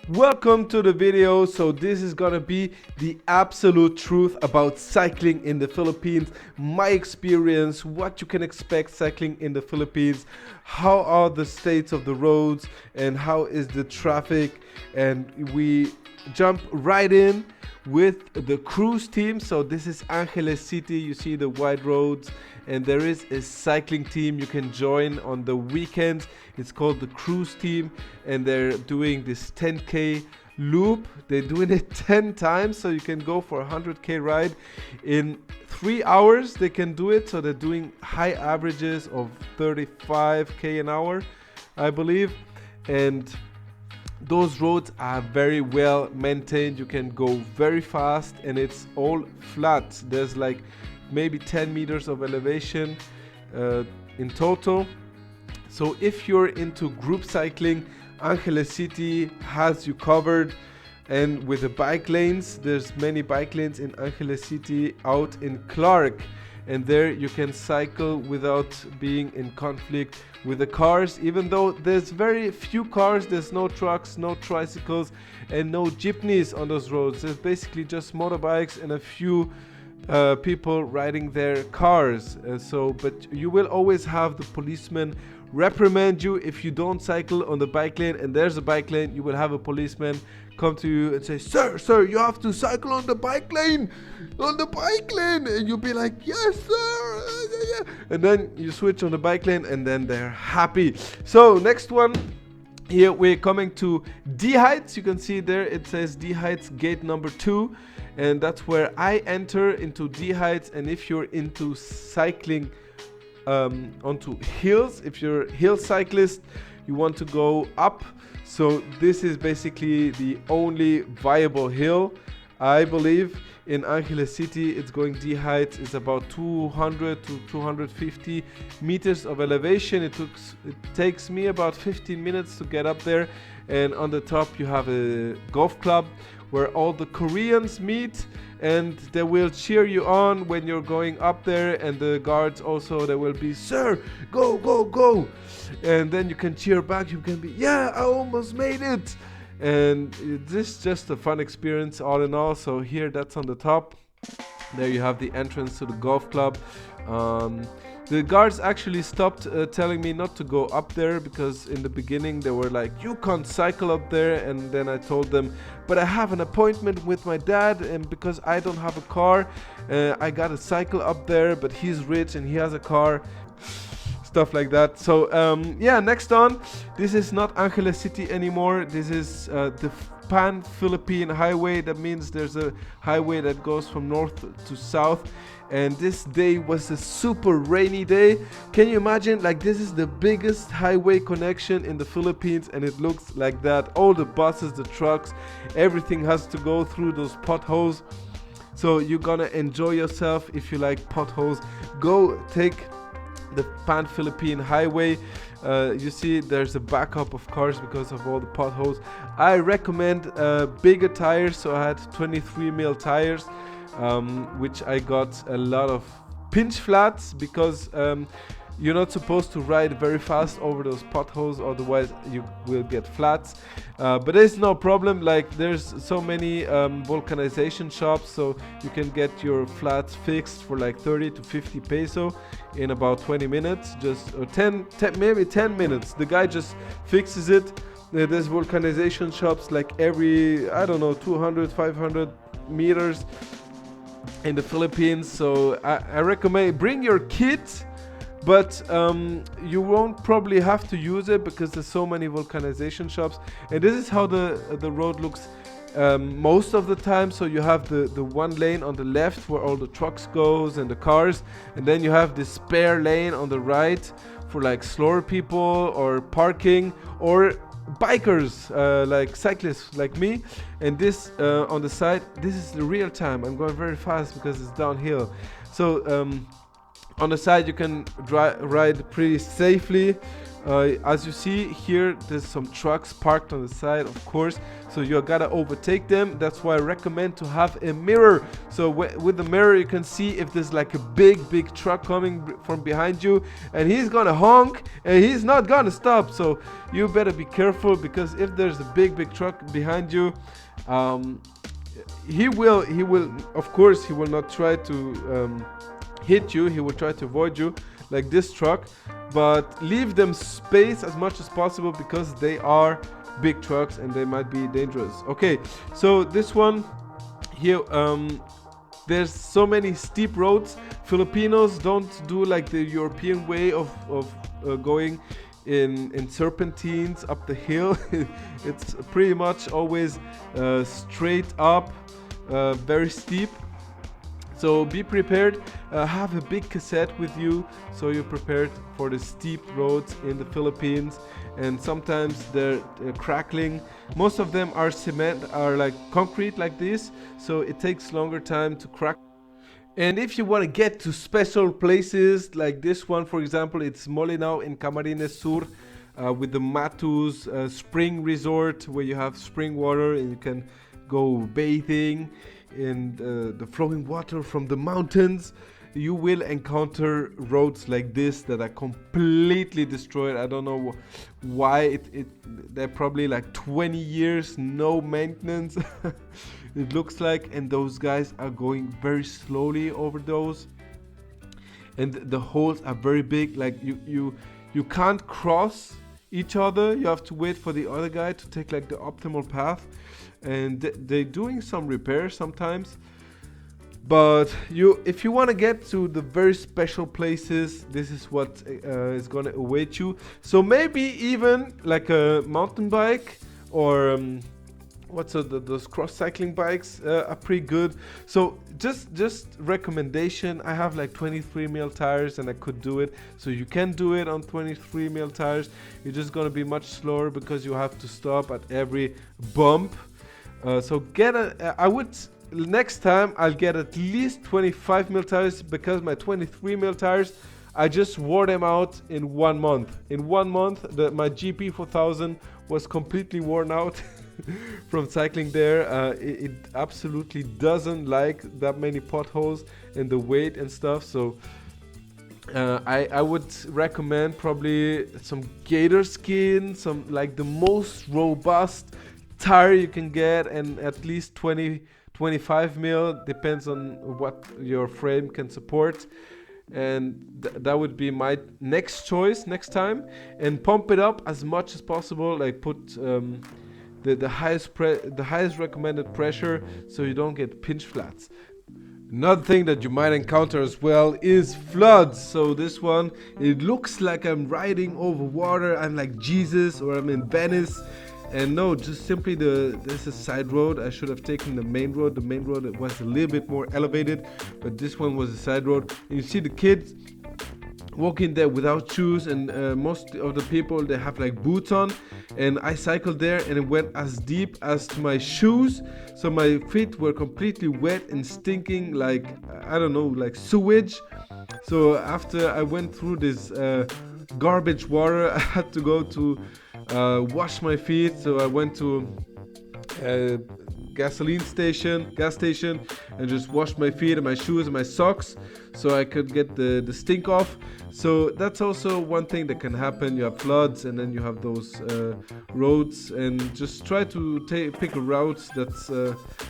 Welcome to the video. So this is gonna be the absolute truth about cycling in the Philippines, my experience, what you can expect cycling in the Philippines, how are the states of the roads, and how is the traffic. And we jump right in with the cruise team. So this is Angeles City. You see the wide roads, and there is a cycling team you can join on the weekends. It's called the cruise team, and they're doing this 10k loop. They're doing it 10 times, so you can go for a 100k ride in 3 hours. They can do it, so they're doing high averages of 35k an hour, I believe. And those roads are very well maintained. You can go very fast, and it's all flat. There's like maybe 10 meters of elevation in total. So if you're into group cycling, Angeles City has you covered. And with the bike lanes, there's many bike lanes in Angeles City, out in Clark, and there you can cycle without being in conflict with the cars. Even though there's very few cars, there's no trucks, no tricycles, and no jeepneys on those roads. There's basically just motorbikes and a few people riding their cars. But you will always have the policeman reprimand you if you don't cycle on the bike lane, and there's a bike lane. You will have a policeman come to you and say, sir, you have to cycle on the bike lane, and you'll be like, yes sir, and then you switch on the bike lane, and then they're happy. So next one, here we're coming to D Heights. You can see there it says D Heights gate number 2, and that's where I enter into D Heights. And if you're into cycling onto hills, if you're a hill cyclist, you want to go up, so this is basically the only viable hill, I believe, in Angeles City. It's going D Heights. It's about 200 to 250 meters of elevation. It takes me about 15 minutes to get up there. And on the top you have a golf club where all the Koreans meet, and they will cheer you on when you're going up there. And the guards also, they will be, sir, go, go, go. And then you can cheer back. You can be, yeah, I almost made it. And this is just a fun experience all in all. So here, that's on the top. There you have the entrance to the golf club. The guards actually stopped telling me not to go up there, because in the beginning they were like, you can't cycle up there. And then I told them, but I have an appointment with my dad, and because I don't have a car, I gotta cycle up there, but he's rich and he has a car, stuff like that. So yeah, next on, this is not Angeles City anymore. This is the Pan-Philippine Highway. That means there's a highway that goes from north to south. And this day was a super rainy day. Can you imagine? Like, this is the biggest highway connection in the Philippines, and it looks like that. All the buses, the trucks, everything has to go through those potholes. So you're gonna enjoy yourself. If you like potholes, go take the Pan-Philippine Highway. You see there's a backup of cars because of all the potholes. I recommend bigger tires, so I had 23 mil tires, which I got a lot of pinch flats, because you're not supposed to ride very fast over those potholes, otherwise you will get flats. But there's no problem. Like, there's so many vulcanization shops, so you can get your flats fixed for like 30 to 50 peso in about 20 minutes, just or 10 maybe 10 minutes. The guy just fixes it. There's vulcanization shops like every, I don't know, 200 500 meters in the Philippines. So I recommend, bring your kit, but you won't probably have to use it because there's so many vulcanization shops. And this is how the road looks most of the time. So you have the one lane on the left where all the trucks goes and the cars, and then you have this spare lane on the right for like slower people or parking or bikers, like cyclists like me. And this on the side, this is the real time. I'm going very fast because it's downhill. So on the side you can ride pretty safely As you see here, there's some trucks parked on the side, of course, so you gotta overtake them. That's why I recommend to have a mirror. So with the mirror you can see if there's like a big truck coming from behind you, and he's gonna honk and he's not gonna stop. So you better be careful, because if there's a big truck behind you, he will of course he will not try to hit you. He will try to avoid you, like this truck, but leave them space as much as possible, because they are big trucks and they might be dangerous. Okay, so this one here, there's so many steep roads. Filipinos don't do like the European way of going in serpentines up the hill. It's pretty much always straight up, very steep. So be prepared, have a big cassette with you, so you're prepared for the steep roads in the Philippines. And sometimes they're crackling. Most of them are cement, are like concrete like this, so it takes longer time to crack. And if you want to get to special places like this one, for example, it's Molinao in Camarines Sur, with the Matus spring resort, where you have spring water and you can go bathing in the flowing water from the mountains. You will encounter roads like this that are completely destroyed. I don't know why. They're probably like 20 years, no maintenance. It looks like, and those guys are going very slowly over those, and the holes are very big. Like you can't cross each other. You have to wait for the other guy to take like the optimal path, and they're doing some repairs sometimes. But if you want to get to the very special places, this is what is going to await you. So maybe even like a mountain bike, or those cross cycling bikes are pretty good. So just recommendation, I have like 23 mil tires and I could do it. So you can do it on 23 mil tires. You're just going to be much slower, because you have to stop at every bump. So next time I'll get at least 25 mil tires, because my 23 mil tires, I just wore them out in 1 month. In 1 month, my GP 4000 was completely worn out from cycling there. It absolutely doesn't like that many potholes and the weight and stuff. So I would recommend probably some gator skin, some like the most robust tire you can get, and at least 25 mil, depends on what your frame can support. And that would be my next choice next time. And pump it up as much as possible, like put the highest recommended pressure, so you don't get pinch flats. Another thing that you might encounter as well is floods. So this one, it looks like I'm riding over water, I'm like Jesus, or I'm in Venice. And no, just simply this is a side road. I should have taken the main road. The main road was a little bit more elevated, but this one was a side road. And you see the kids walking there without shoes, and most of the people, they have like boots on. And I cycled there and it went as deep as to my shoes, so my feet were completely wet and stinking like, I don't know, like sewage. So after I went through this garbage water, I had to go to wash my feet. So I went to a gas station, and just washed my feet and my shoes and my socks, so I could get the stink off. So that's also one thing that can happen. You have floods, and then you have those roads, and just try to pick a route that's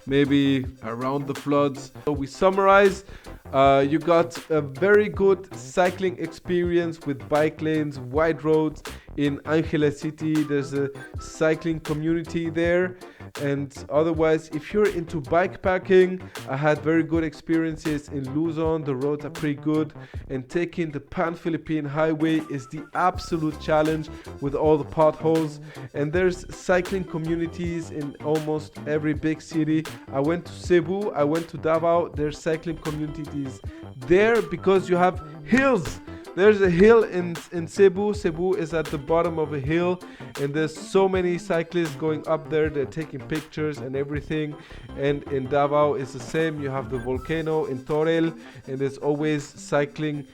maybe around the floods. So we summarize. You got a very good cycling experience with bike lanes, wide roads in Angeles City. There's a cycling community there. And otherwise, if you're into bikepacking, I had very good experiences in Luzon. The roads are pretty good, and taking the Pan-Philippine Highway is the absolute challenge with all the potholes. And there's cycling communities in almost every big city. I went to Cebu, I went to Davao. There's cycling communities there because you have hills There's a hill in Cebu. Cebu is at the bottom of a hill, and there's so many cyclists going up there. They're taking pictures and everything. And in Davao it's the same. You have the volcano in Torel, and there's always cycling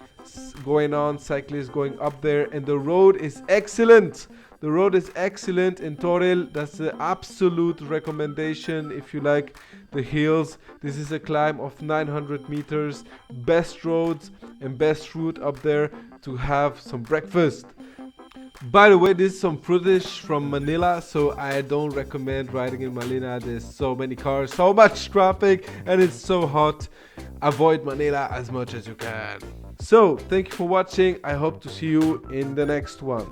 going on, cyclists going up there, and the road is excellent. The road is excellent in Torel. That's the absolute recommendation if you like the hills. This is a climb of 900 meters. Best roads and best route up there to have some breakfast. By the way, this is some footage from Manila, so I don't recommend riding in Manila. There's so many cars, so much traffic, and it's so hot. Avoid Manila as much as you can. So, thank you for watching. I hope to see you in the next one.